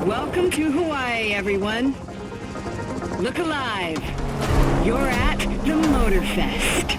Welcome to Hawaii, everyone. Look alive. You're at the MOTORFEST.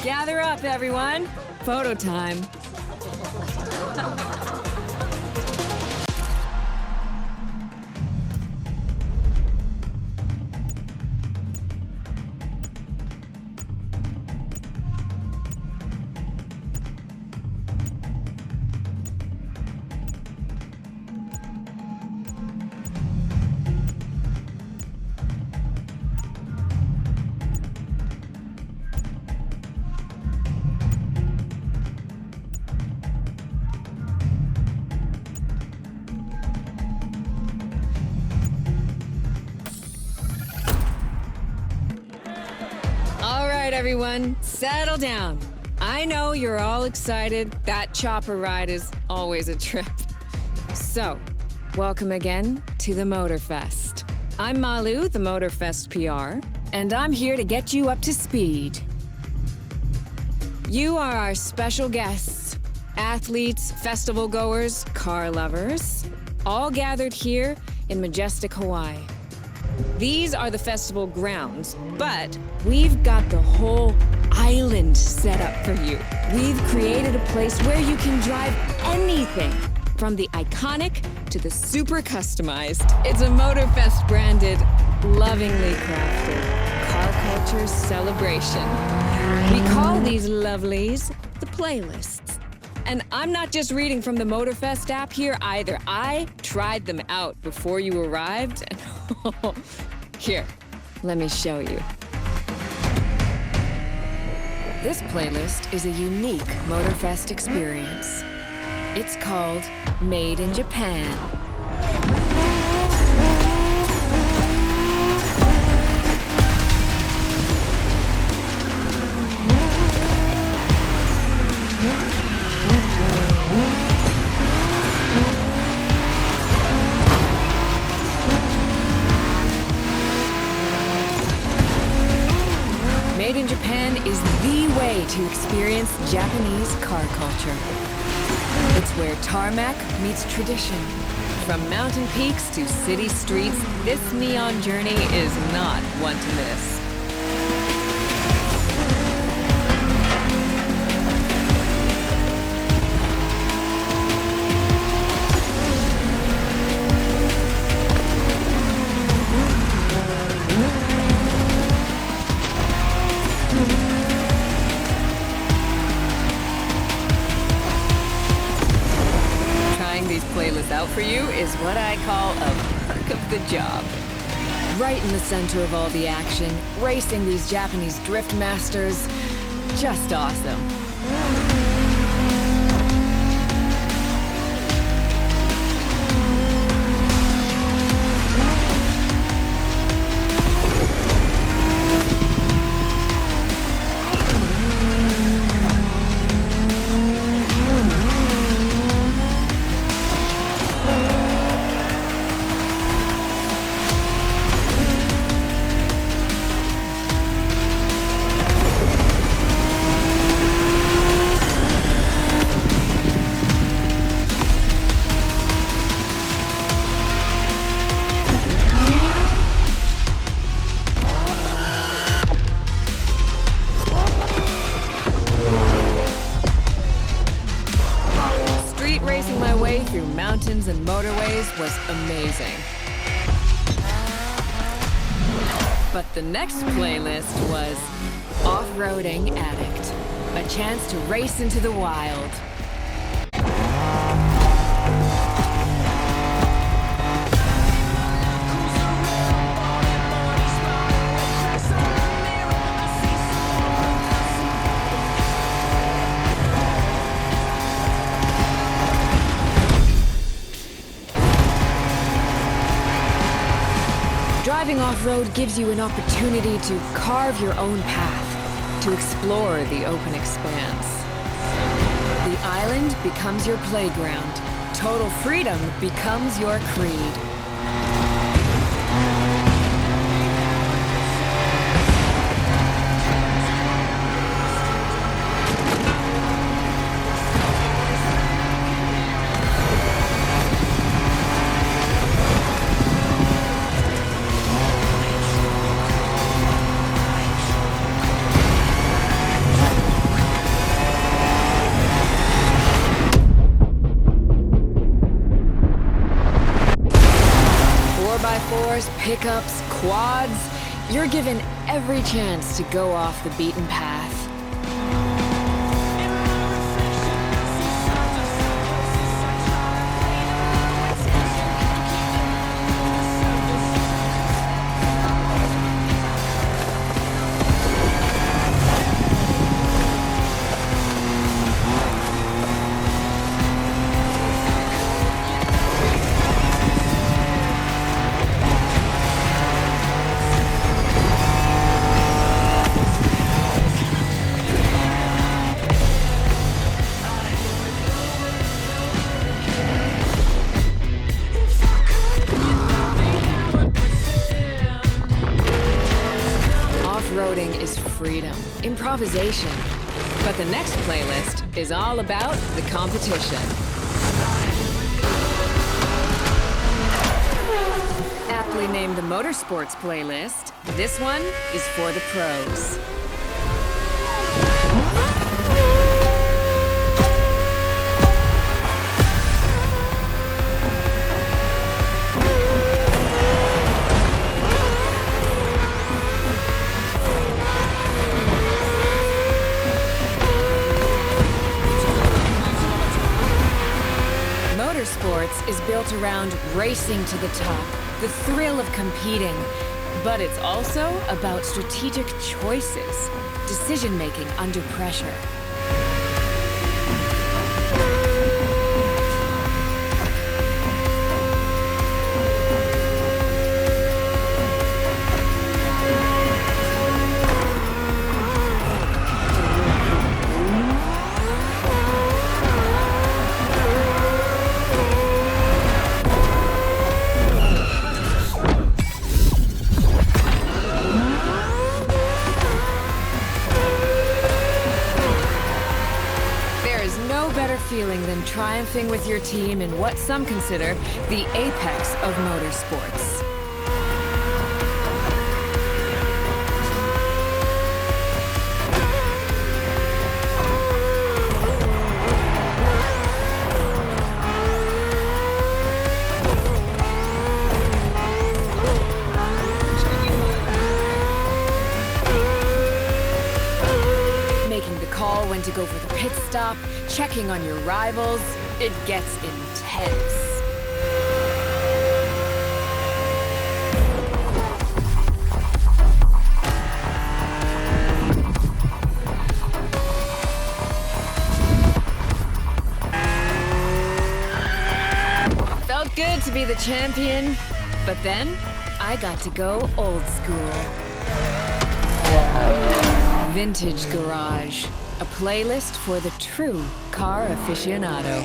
Gather up, everyone. Photo time. All right, everyone, settle down. I know you're all excited. That chopper ride is always a trip. So, welcome again to the MOTORFEST. I'm Malu, the MOTORFEST PR, and I'm here to get you up to speed. You are our special guests, athletes, festival goers, car lovers, all gathered here in majestic Hawaii. These are the festival grounds, but we've got the whole island set up for you. We've created a place where you can drive anything, from the iconic to the super customized. It's a MOTORFEST branded, lovingly crafted car culture celebration. We call these lovelies the playlists. And I'm not just reading from the MOTORFEST app here either. I tried them out before you arrived. And here, let me show you. This playlist is a unique MOTORFEST experience. It's called Made in Japan. Made in Japan is the way to experience Japanese car culture. It's where tarmac meets tradition. From mountain peaks to city streets, this neon journey is not one to miss. Playlist out for you is what I call a perk of the job. Right in the center of all the action, racing these Japanese drift masters, just awesome. vehicles was amazing. But the next playlist was Off-Roading Addict, a chance to race into the wild. Driving off-road gives you an opportunity to carve your own path, to explore the open expanse. The island becomes your playground. Total freedom becomes your creed. Pickups, quads, you're given every chance to go off the beaten path. Off-roading is freedom, improvisation. But the next playlist is all about the competition. Aptly named the Motorsports playlist, this one is for the pros. Motorsports is built around racing to the top, the thrill of competing. But it's also about strategic choices, decision-making under pressure. Feeling than triumphing with your team in what some consider the apex of motorsports. When to go for the pit stop, checking on your rivals, it gets intense. Felt good to be the champion, but then I got to go old school. Vintage Garage. A playlist for the true car aficionado.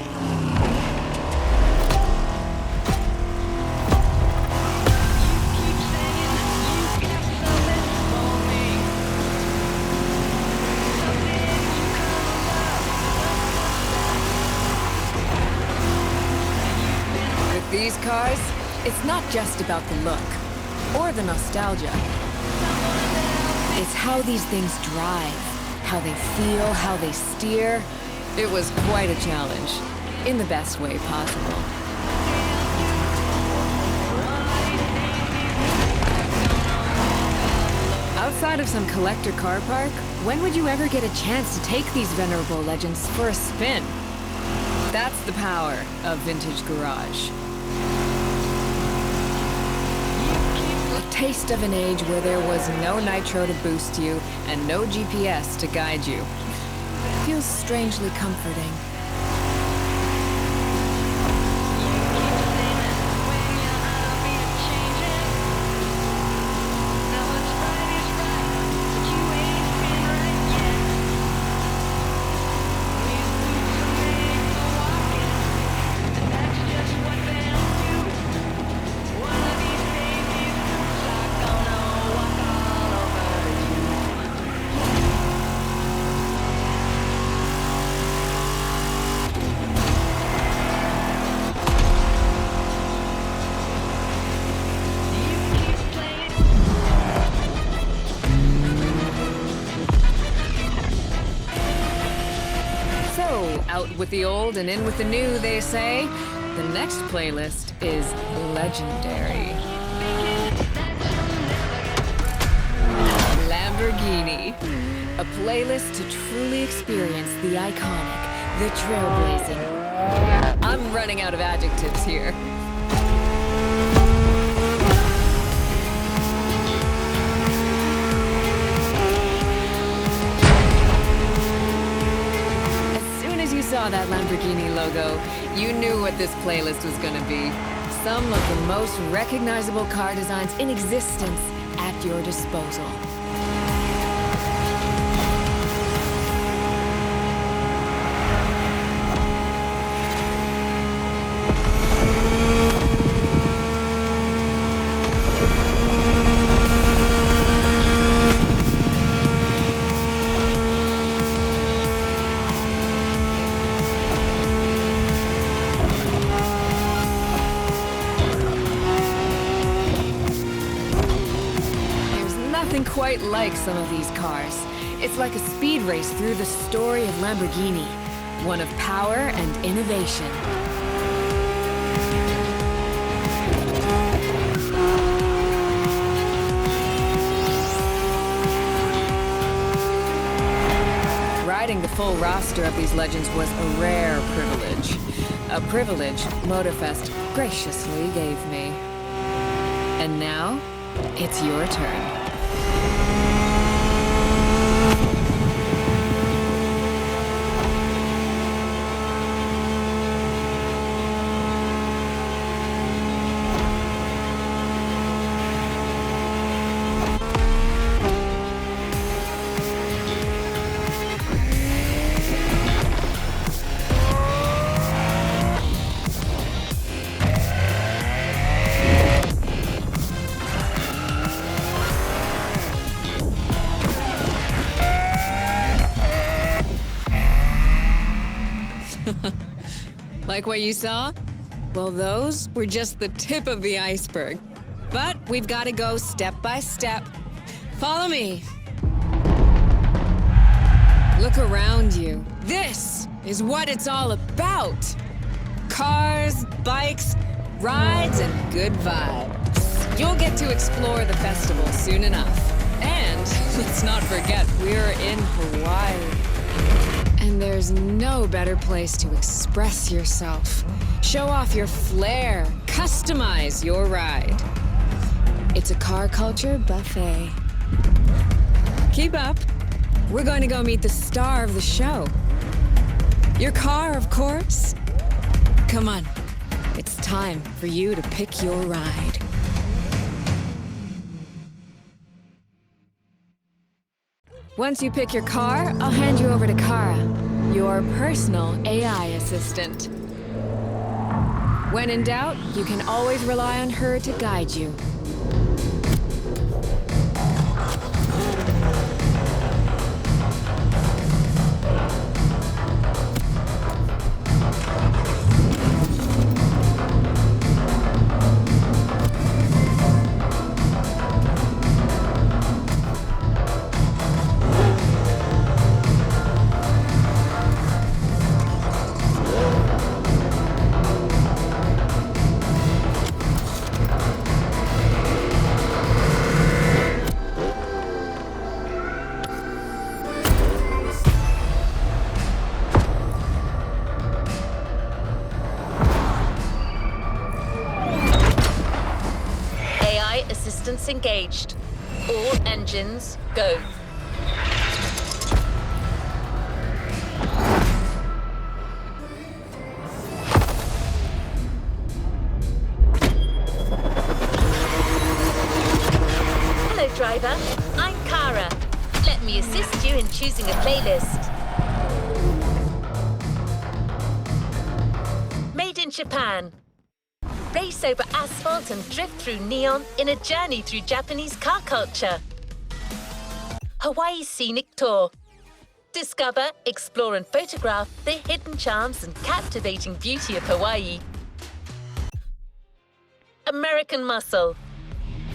With these cars, it's not just about the look or the nostalgia. It's how these things drive. How they feel, how they steer. It was quite a challenge, in the best way possible. Outside of some collector car park, when would you ever get a chance to take these venerable legends for a spin? That's the power of Vintage Garage. A taste of an age where there was no nitro to boost you and no GPS to guide you. Feels strangely comforting. Out with the old and in with the new, they say. The next playlist is legendary. Lamborghini. A playlist to truly experience the iconic, the trailblazing. I'm running out of adjectives here. Saw that Lamborghini logo, you knew what this playlist was gonna be. Some of the most recognizable car designs in existence at your disposal. Nothing quite like some of these cars. It's like a speed race through the story of Lamborghini, one of power and innovation. Riding the full roster of these legends was a rare privilege. A privilege MOTORFEST graciously gave me. And now, it's your turn. Like what you saw? Well, those were just the tip of the iceberg. But we've got to go step by step. Follow me. Look around you. This is what it's all about. Cars, bikes, rides, and good vibes. You'll get to explore the festival soon enough. And let's not forget, we're in Hawaii. And there's no better place to express yourself. Show off your flair. Customize your ride. It's a car culture buffet. Keep up. We're going to go meet the star of the show. Your car, of course. Come on. It's time for you to pick your ride. Once you pick your car, I'll hand you over to Kara, your personal AI assistant. When in doubt, you can always rely on her to guide you. engaged. All engines, go. Hello, driver. I'm Kara. Let me assist you in choosing a playlist. Made in Japan. Race over asphalt and drift through neon in a journey through Japanese car culture. Hawaii Scenic Tour. Discover, explore and photograph the hidden charms and captivating beauty of Hawaii. American Muscle.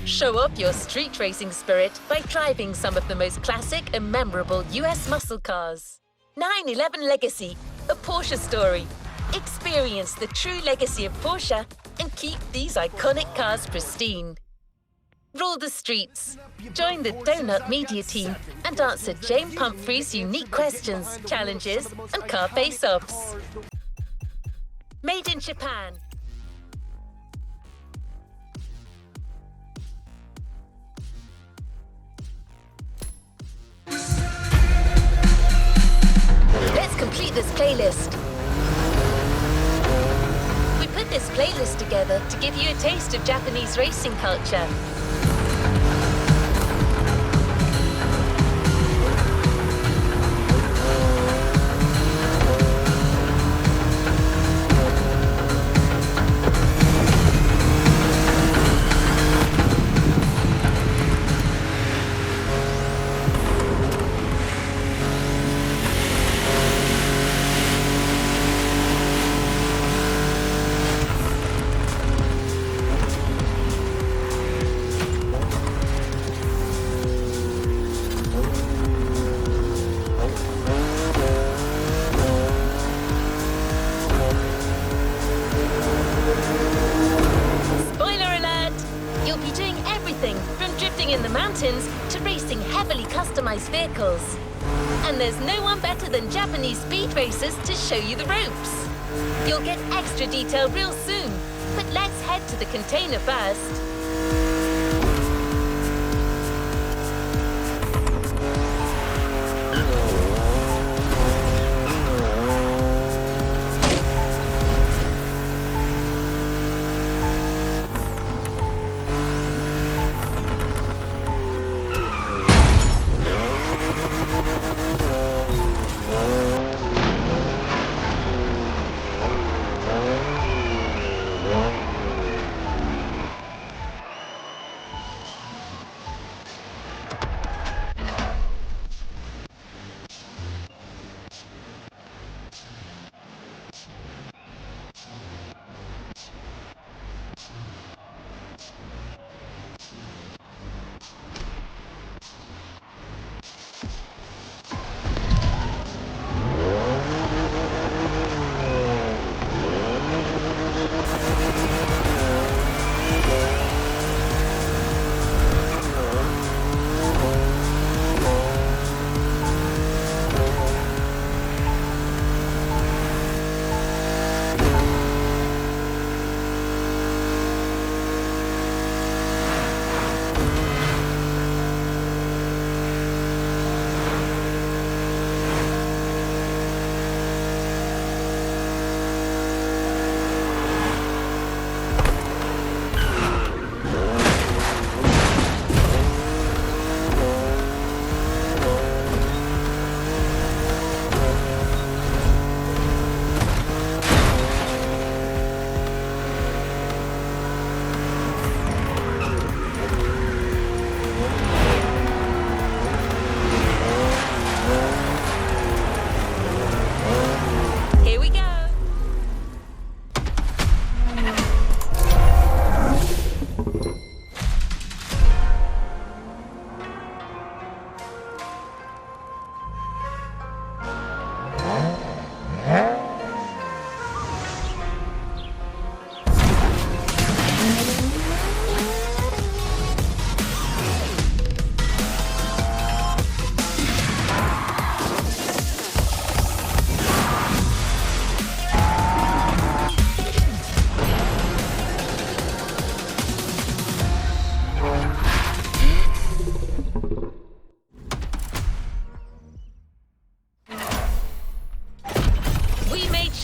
Show off your street racing spirit by driving some of the most classic and memorable US muscle cars. 911 Legacy, a Porsche story. Experience the true legacy of Porsche and keep these iconic cars pristine. Rule the streets. Join the Donut Media team and answer Jane Pumphrey's unique questions, challenges, and car face-offs. Made in Japan. Let's complete this playlist. We put this playlist together to give you a taste of Japanese racing culture. In the mountains to racing heavily customized vehicles. And there's no one better than Japanese speed racers to show you the ropes. You'll get extra detail real soon, but let's head to the container first.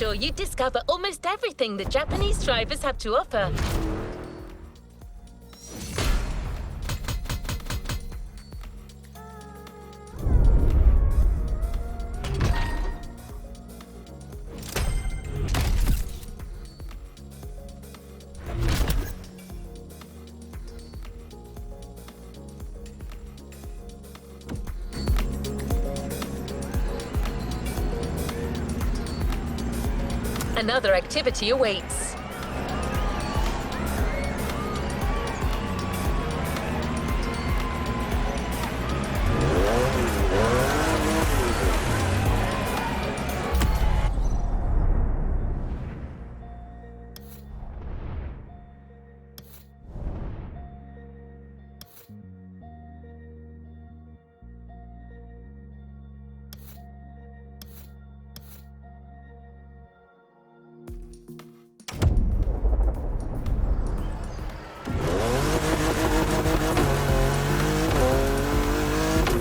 sure you discover almost everything that Japanese drivers have to offer. Another activity awaits.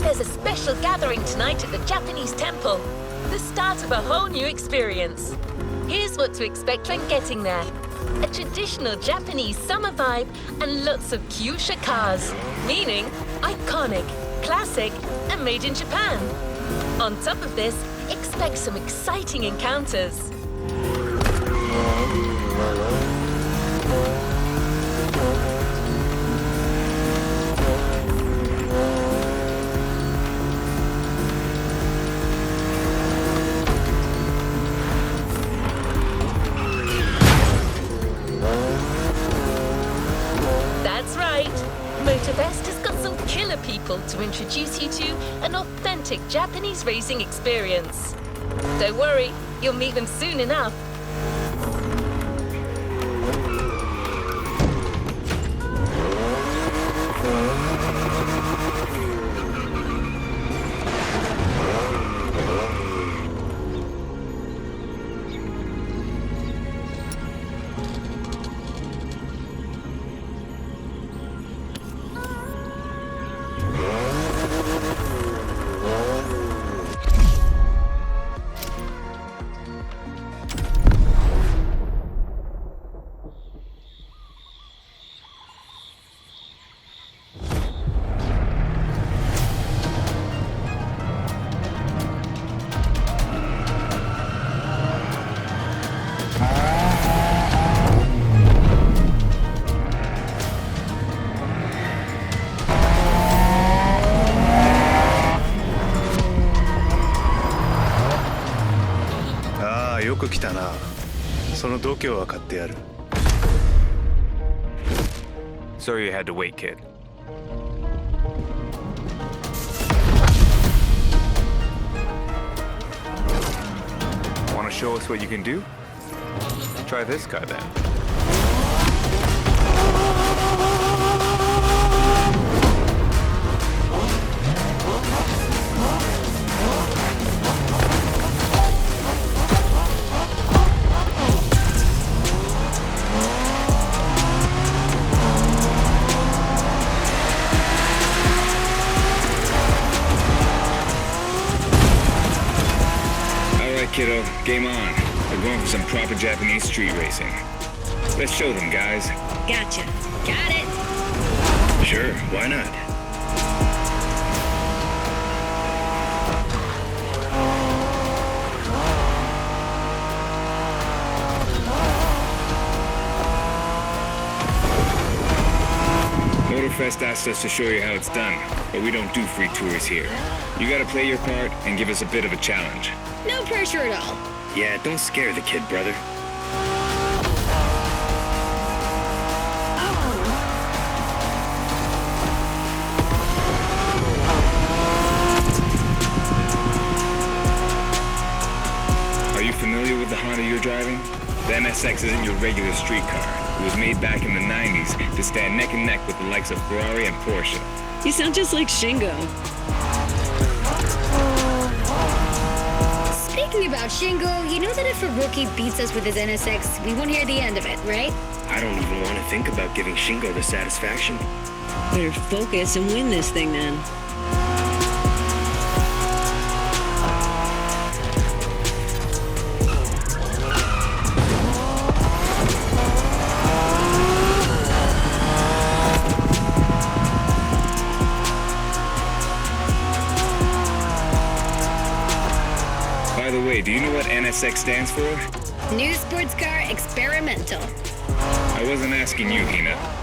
There's a special gathering tonight at the Japanese temple. The start of a whole new experience. Here's what to expect when getting there. A traditional Japanese summer vibe and lots of kyusha cars, meaning iconic, classic, and made in Japan. On top of this, expect some exciting encounters. That's right. MOTORFEST has got some killer people to introduce you to an authentic Japanese racing experience. Don't worry, you'll meet them soon enough. Ah, よく来たな。その度胸は買ってやる。Sorry you had to wait, kid. Want to show us what you can do? Try this car then. Kiddo, game on. We're going for some proper Japanese street racing. Let's show them, guys. Gotcha. Got it. Sure, why not? MOTORFEST asked us to show you how it's done, but we don't do free tours here. You gotta play your part and give us a bit of a challenge. No pressure at all. Yeah, don't scare the kid, brother. Are you familiar with the Honda you're driving? The MSX isn't your regular street car. It was made back in the 90s to stand neck and neck with the likes of Ferrari and Porsche. You sound just like Shingo. Speaking about Shingo, you know that if a rookie beats us with his NSX, we won't hear the end of it, right? I don't even want to think about giving Shingo the satisfaction. Better focus and win this thing then. By the way, do you know what NSX stands for? New sports car experimental. I wasn't asking you, Hina.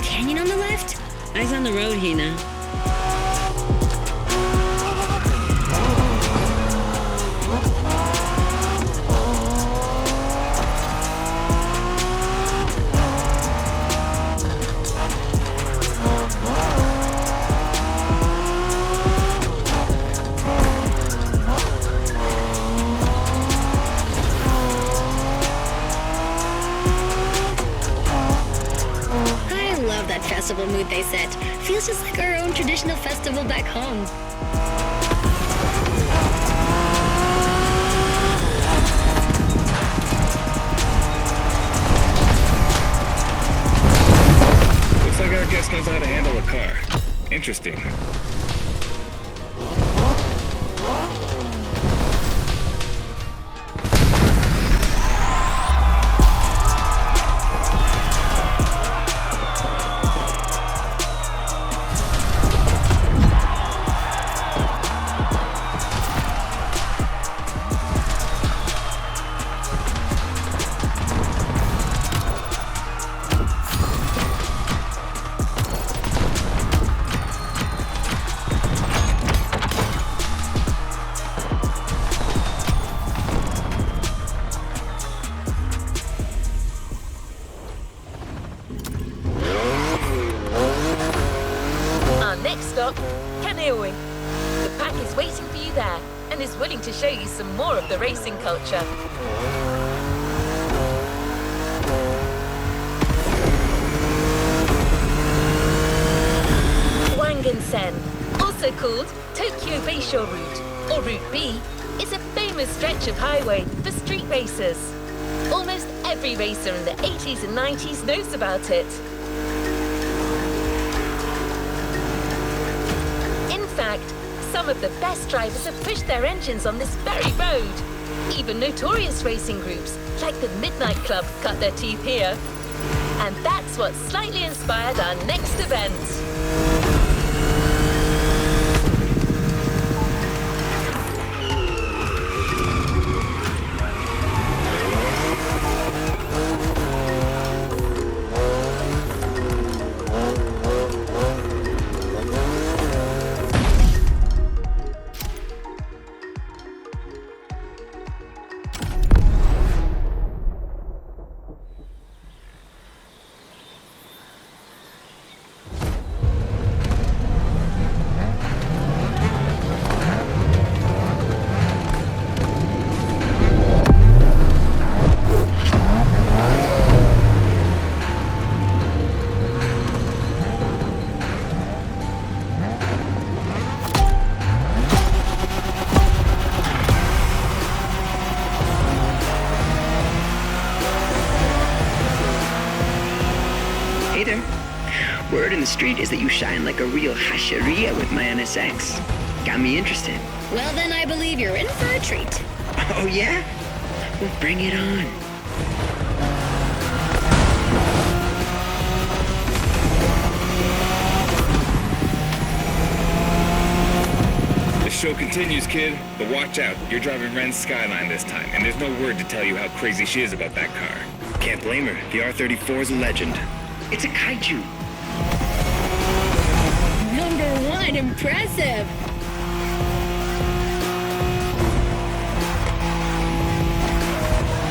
Canyon on the left? Eyes on the road, Hina. Festival mood they set. Feels just like our own traditional festival back home. Looks like our guest knows how to handle a car. Interesting. Stop, canoeing. The pack is waiting for you there and is willing to show you some more of the racing culture. Wangansen, also called Tokyo Bayshore Route, or Route B, is a famous stretch of highway for street racers. Almost every racer in the 80s and 90s knows about it. In fact, some of the best drivers have pushed their engines on this very road. Even notorious racing groups, like the Midnight Club, cut their teeth here. And that's what slightly inspired our next event. Hey there. Word in the street is that you shine like a real hasheria with my NSX. Got me interested. Well, then I believe you're in for a treat. Oh, yeah? Well, bring it on. The show continues, kid, but watch out. You're driving Ren's Skyline this time, and there's no word to tell you how crazy she is about that car. Can't blame her. The R34 is a legend. It's a kaiju. Number one, impressive.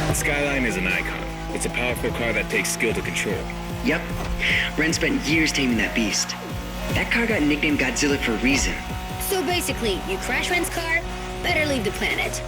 The Skyline is an icon. It's a powerful car that takes skill to control. Yep. Ren spent years taming that beast. That car got nicknamed Godzilla for a reason. So basically, you crash Ren's car, better leave the planet.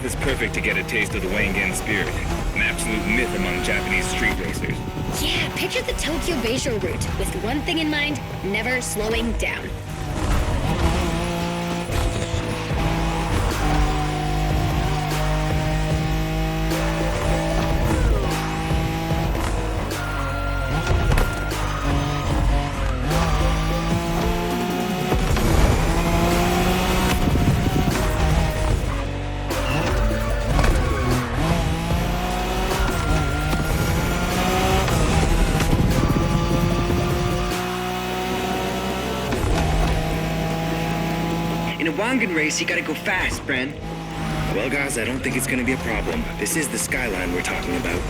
path is perfect to get a taste of the Wangan spirit, an absolute myth among Japanese street racers. Yeah, picture the Tokyo Bayshore route, with one thing in mind, never slowing down. In a Wangan race, you gotta go fast, Bren. Well, guys, I don't think it's gonna be a problem. This is the skyline we're talking about.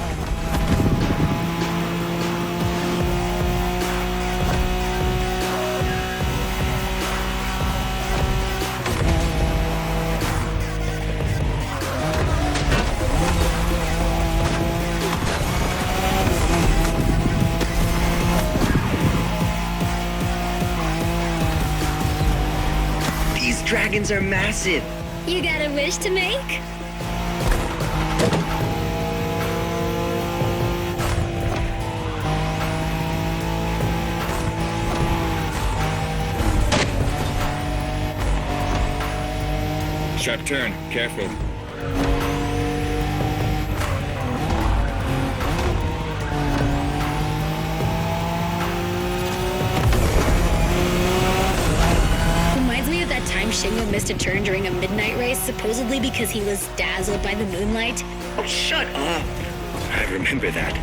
These dragons are massive. You got a wish to make? Sharp turn, careful. Reminds me of that time Shingo missed a turn during a midnight race, supposedly because he was dazzled by the moonlight. Oh, shut up. I remember that.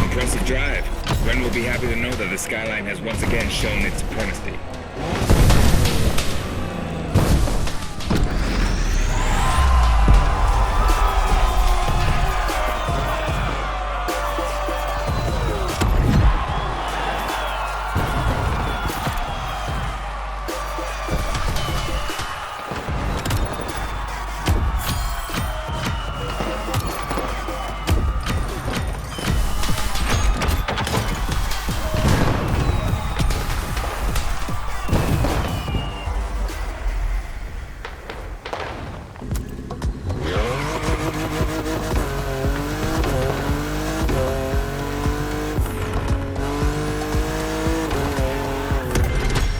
Impressive drive. Ren will be happy to know that the skyline has once again shown its supremacy.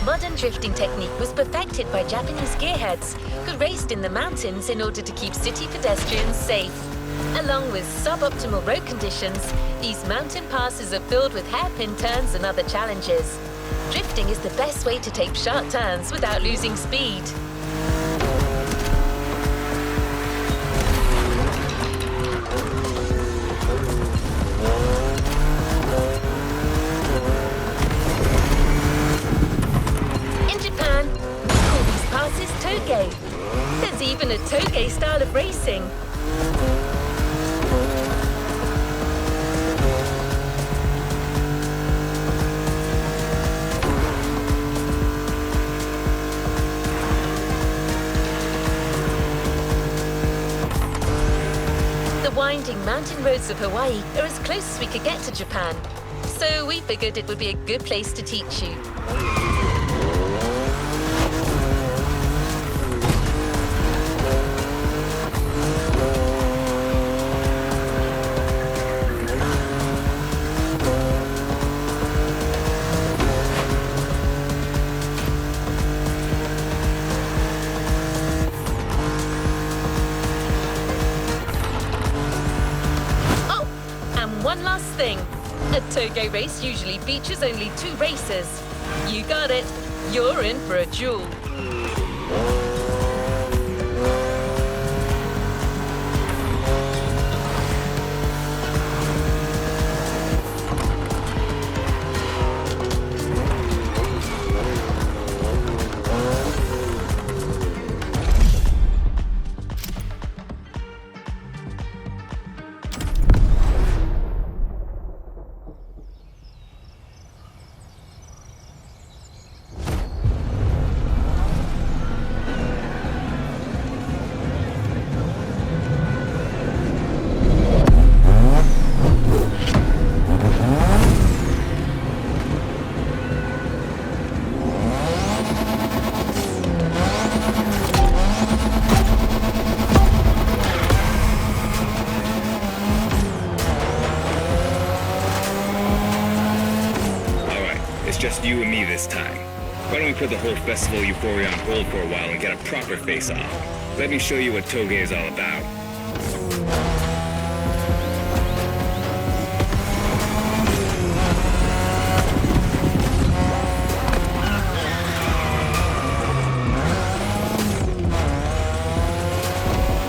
Modern drifting technique was perfected by Japanese gearheads who raced in the mountains in order to keep city pedestrians safe. Along with suboptimal road conditions, these mountain passes are filled with hairpin turns and other challenges. Drifting is the best way to take sharp turns without losing speed. In Japan, we call these passes toge. There's even a toge style of racing. The winding mountain roads of Hawaii are as close as we could get to Japan, so we figured it would be a good place to teach you. Oh, and one last thing. A toge race usually features only 2 racers. You got it. You're in for a duel. just you and me this time. Why don't we put the whole festival euphoria on hold for a while and get a proper face-off? Let me show you what Toge is all about.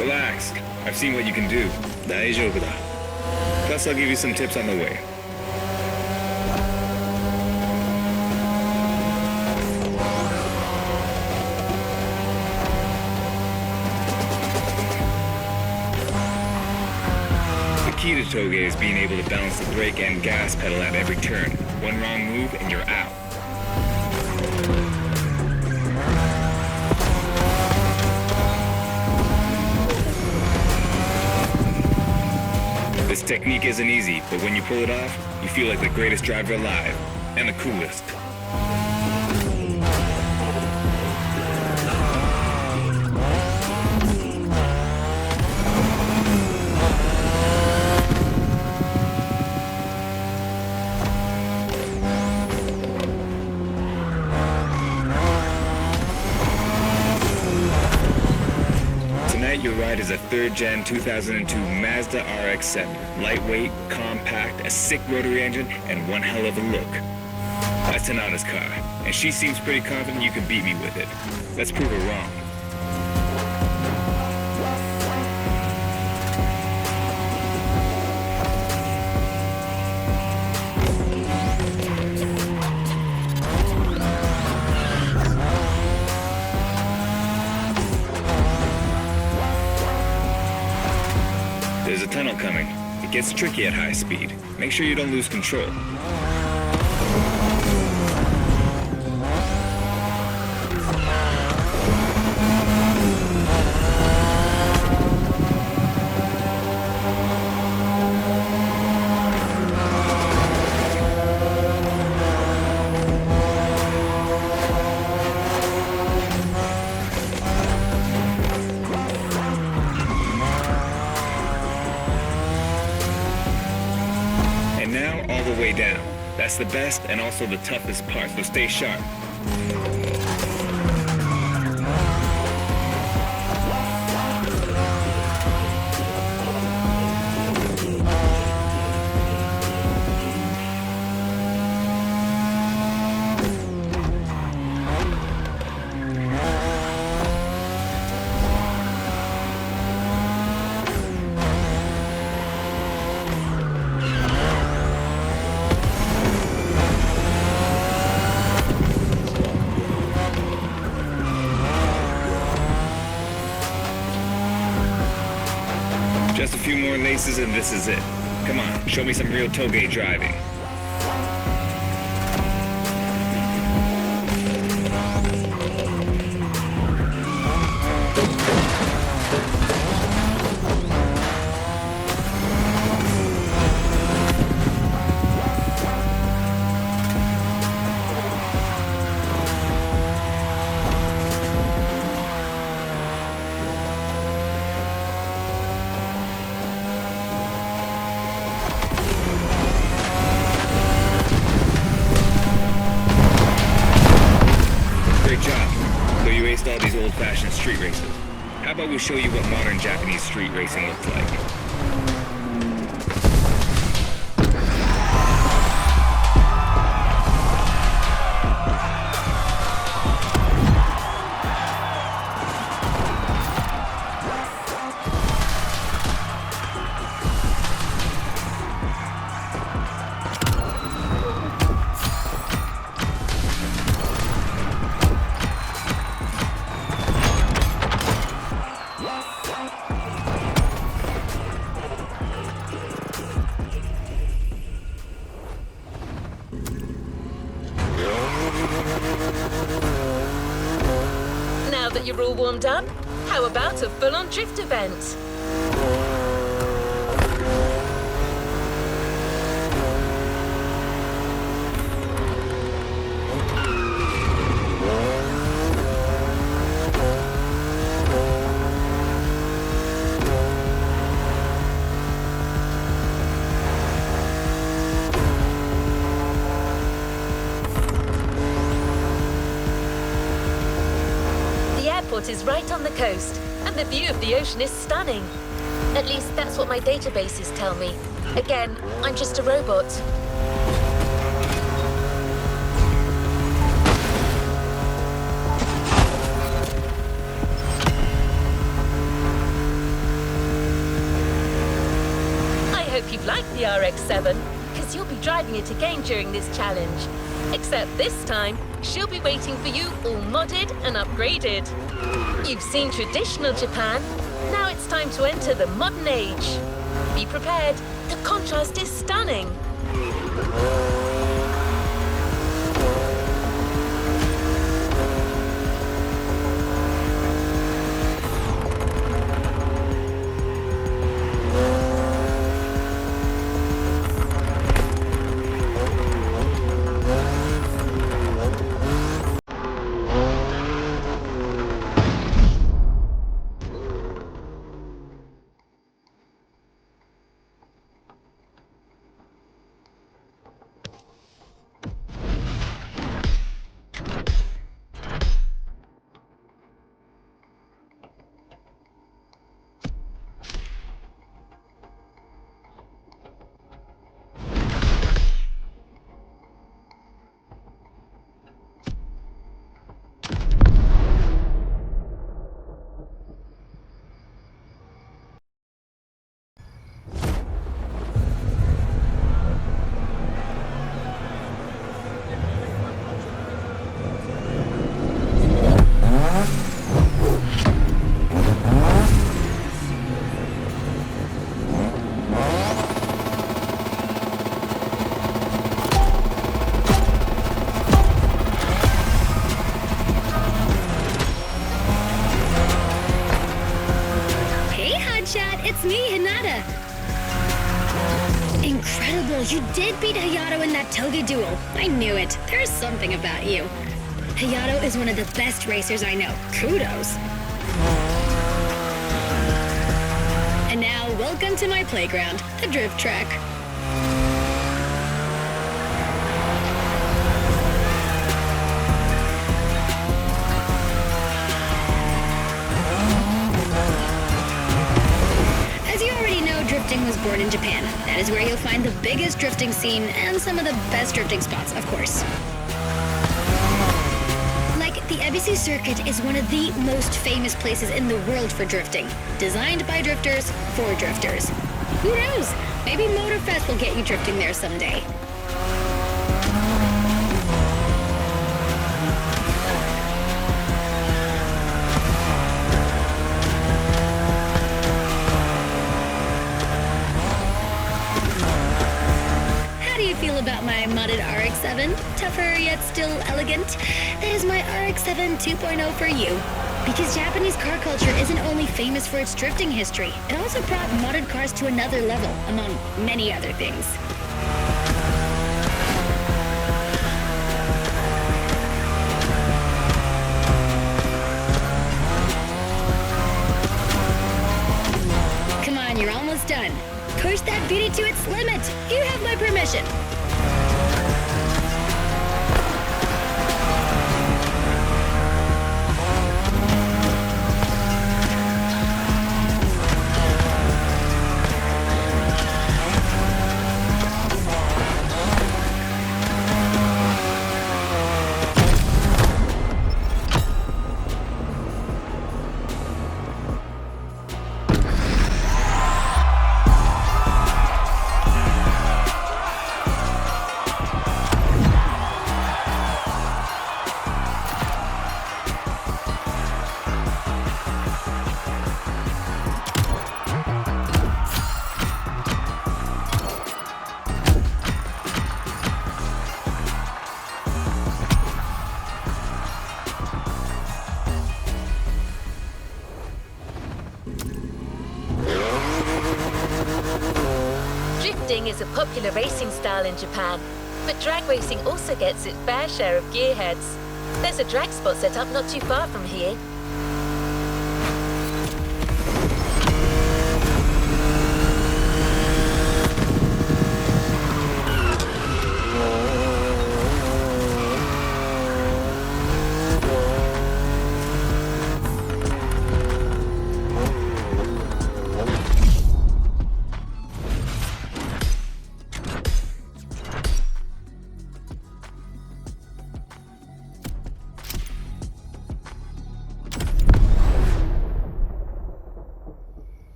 Relax. I've seen what you can do. Daijoubu da. Plus, I'll give you some tips on the way. The key to Toge is being able to balance the brake and gas pedal at every turn. One wrong move and you're out. This technique isn't easy, but when you pull it off, you feel like the greatest driver alive, and the coolest. Your ride is a 3rd Gen 2002 Mazda RX-7. Lightweight, compact, a sick rotary engine, and one hell of a look. That's Tanada's car, and she seems pretty confident you can beat me with it. Let's prove her wrong. There's a tunnel coming. It gets tricky at high speed. Make sure you don't lose control. All the way down. That's the best and also the toughest part, so stay sharp. Just a few more laces and this is it. Come on, show me some real Toge driving. All these old-fashioned street races. How about we show you what modern Japanese street racing looks like? Now that you're all warmed up, how about a full-on drift event? airport is right on the coast, and the view of the ocean is stunning. At least that's what my databases tell me. Again, I'm just a robot. I hope you've liked the RX-7, because you'll be driving it again during this challenge. Except this time, she'll be waiting for you all modded and upgraded. You've seen traditional Japan. Now it's time to enter the modern age. Be prepared. The contrast is stunning. It's me, Hinata! Incredible! You did beat Hayato in that Toga duel. I knew it. There's something about you. Hayato is one of the best racers I know. Kudos! And now, welcome to my playground, the drift track. Drifting was born in Japan. That is where you'll find the biggest drifting scene and some of the best drifting spots, of course. Like, the Ebisu Circuit is one of the most famous places in the world for drifting. Designed by drifters, for drifters. Who knows? Maybe MOTORFEST will get you drifting there someday. Feel about my modded RX-7? Tougher yet still elegant? That is my RX-7 2.0 for you. Because Japanese car culture isn't only famous for its drifting history, it also brought modded cars to another level, among many other things. Come on, you're almost done. Push that beauty to its limit. You have my permission. Drifting is a popular racing style in Japan, but drag racing also gets its fair share of gearheads. There's a drag spot set up not too far from here.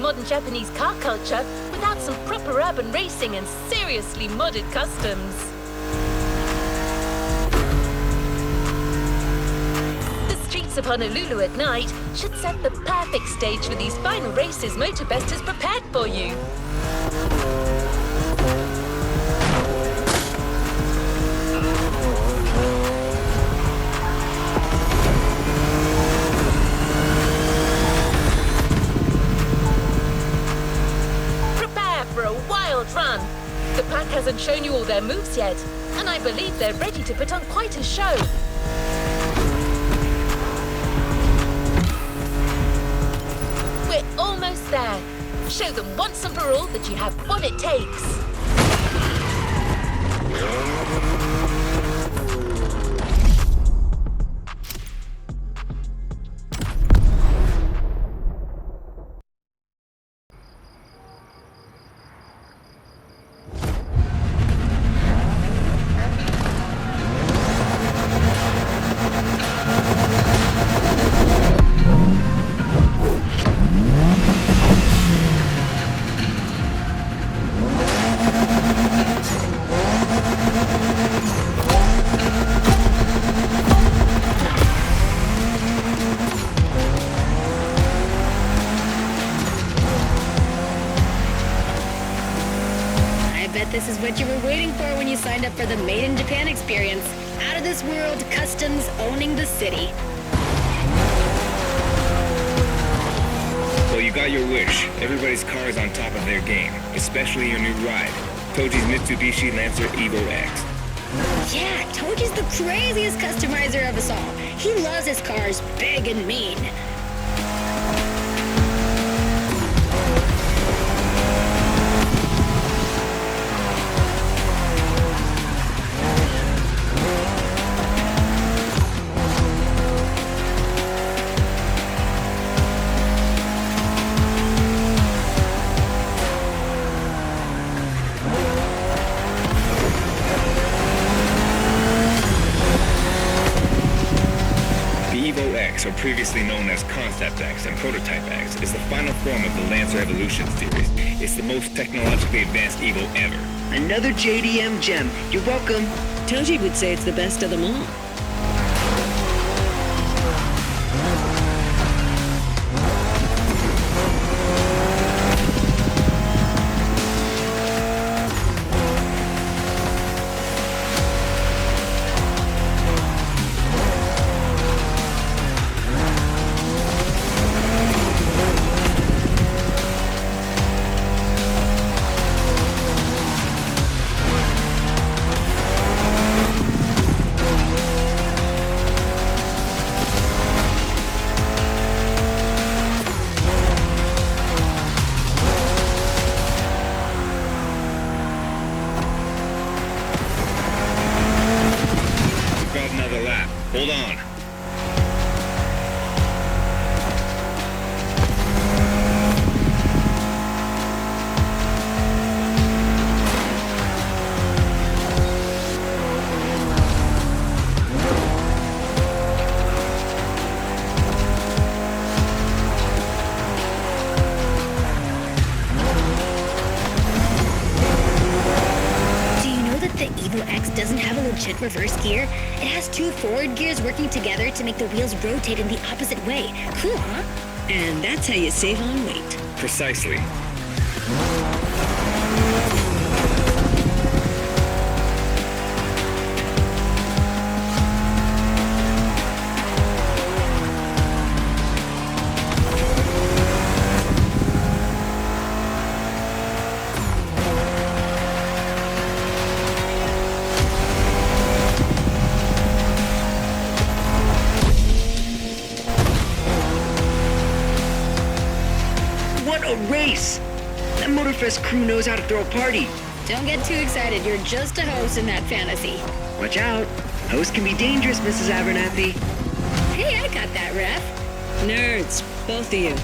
modern Japanese car culture without some proper urban racing and seriously modded customs. The streets of Honolulu at night should set the perfect stage for these final races MOTORFEST has prepared for you. Run. The pack hasn't shown you all their moves yet, and I believe they're ready to put on quite a show. We're almost there. Show them once and for all that you have what it takes. This is what you were waiting for when you signed up for the Made in Japan experience. Out of this world, customs owning the city. Well, you got your wish. Everybody's car is on top of their game, especially your new ride, Toji's Mitsubishi Lancer Evo X. Yeah, Toji's the craziest customizer of us all. He loves his cars big and mean. Or previously known as Concept X and Prototype X, is the final form of the Lancer Evolution series. It's the most technologically advanced Evo ever. Another JDM gem. You're welcome. Toji would say it's the best of them all. Hold on. Doesn't have a legit reverse gear. It has two forward gears working together to make the wheels rotate in the opposite way. Cool, huh? And that's how you save on weight. Precisely. Race! That MOTORFEST crew knows how to throw a party. Don't get too excited. You're just a host in that fantasy. Watch out. Hosts can be dangerous, Mrs. Abernathy. Hey, I got that, ref. Nerds, both of you.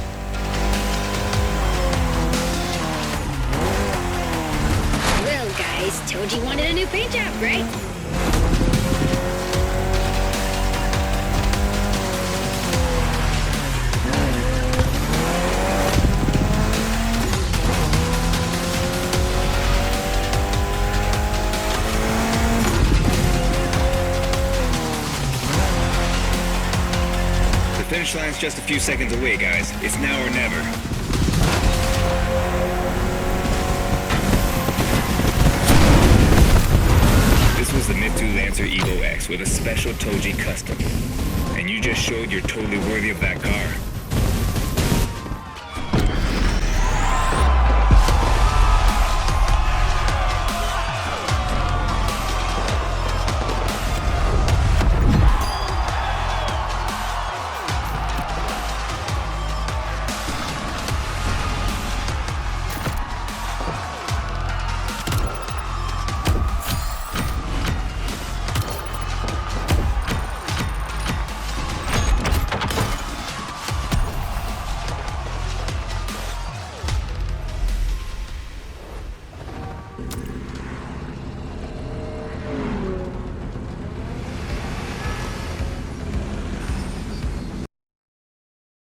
Well, guys, Toji wanted a new paint job, right? just a few seconds away, guys. It's now or never. This was the Mitsu Lancer Evo X with a special Toji custom. And you just showed you're totally worthy of that car.